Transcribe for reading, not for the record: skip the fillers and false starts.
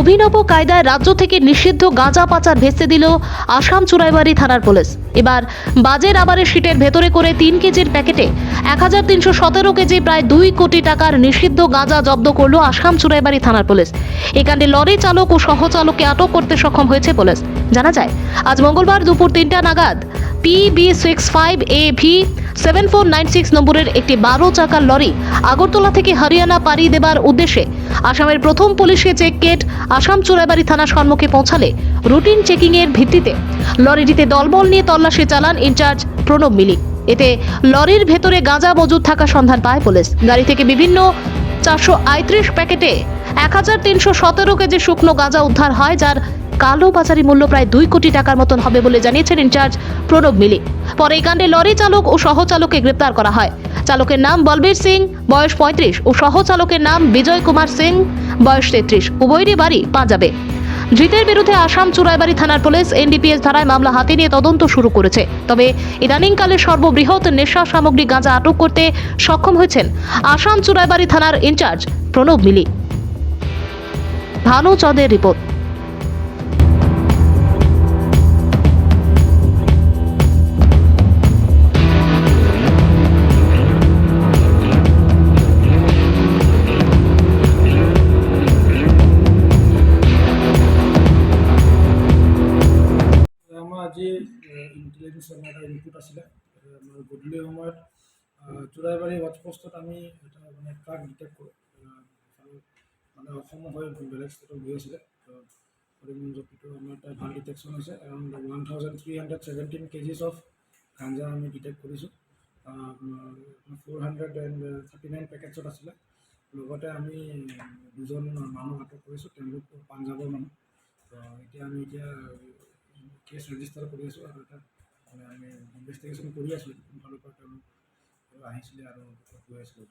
অভিনব কায়দায় রাজ্য থেকে নিষিদ্ধ গাঁজা পাচার ভেস্তে দিল আসাম চুরাইবাড়ি থানার পুলিশ। এবার বাজে রাবারের শিটের ভেতরে করে 3 কেজির প্যাকেটে 1317 কেজি প্রায় 2 কোটি টাকার নিষিদ্ধ গাঁজা জব্দ করল আসাম চুরাইবাড়ি থানার পুলিশ। এ কাণ্ডে লরি চালক ও সহচালককে আটক করতে সক্ষম হয়েছে পুলিশ। জানা যায়, আজ মঙ্গলবার দুপুর 3টা নাগাদ PB65AV 7496 নম্বরের একটি 12 চাকার লরি আগরতলা থেকে হরিয়ানা পাড়ি দেবার উদ্দেশ্যে আসামের প্রথম পুলিশে চেক গেট আসাম চুরাইবাড়ি থানার সম্মুখে পৌঁছালে রুটিন চেকিং এর ভিত্তিতে লরিটিতে দলবল নিয়ে তল্লাশি চালান ইনচার্জ প্রণব মিলি। এতে লরির ভেতরে গাঁজা মজুদ থাকা সন্ধান পায় পুলিশ। গাড়ি থেকে বিভিন্ন 438 প্যাকেটে 1317 কেজি শুকনো গাঁজা উদ্ধার হয়, যার কালো বাজারি মূল্য প্রায় 2 কোটি টাকার মতন হবে বলে জানিয়েছেন ইনচার্জ প্রণব মিলি। পরে এই কাণ্ডে লরি চালক ও সহচালককে গ্রেপ্তার করা হয়। চালকের নাম বলবীর সিং, বয়স 35 ও সহচালকের নাম বিজয় কুমার সিং, বয়স 33। উভয়েরই বাড়ি পাঞ্জাবে। ধৃতের বিরুদ্ধে আসাম চুরাইবাড়ি থানার পুলিশ NDPS ধারায় মামলা হাতে নিয়ে তদন্ত শুরু করেছে। তবে ইদানিংকালে সর্ববৃহৎ নেশা সামগ্রী গাঁজা আটক করতে সক্ষম হয়েছেন আসাম চুরাইবাড়ি থানার ইনচার্জ প্রণব মিলি। ভানু চঁদের রিপোর্ট। আজি ইণ্টেলিজেন্সৰ এটা ইনপুট আছিলে। আমাৰ গধূলি সময়ত চুৰাইবাৰী ৱাটপষ্টত আমি এটা মানে ট্ৰাক ডিটেক্ট কৰোঁ। মানে অসমৰ হৈ বেলেগ ষ্টেটত গৈ আছিলে। কৰিমগঞ্জতো আমাৰ এটা ভাল ডিটেকশ্যন হৈছে। এৰাউণ্ড 1317 কেজিছ অফ গাঞ্জা আমি ডিটেক্ট কৰিছোঁ। 439 পেকেটছত আছিলে। লগতে আমি দুজন মানুহ আটক কৰিছোঁ, তেওঁলোক পাঞ্জাৱৰ মানুহ। এতিয়া আমি কেছ ৰেজিষ্টাৰ কৰি আছোঁ আৰু এটা মানে আমি ইনভেষ্টিগেশ্যন কৰি আছোঁ। কোনফালৰ পৰা তেওঁলোক আহিছিলে আৰু গৈ আছিলে।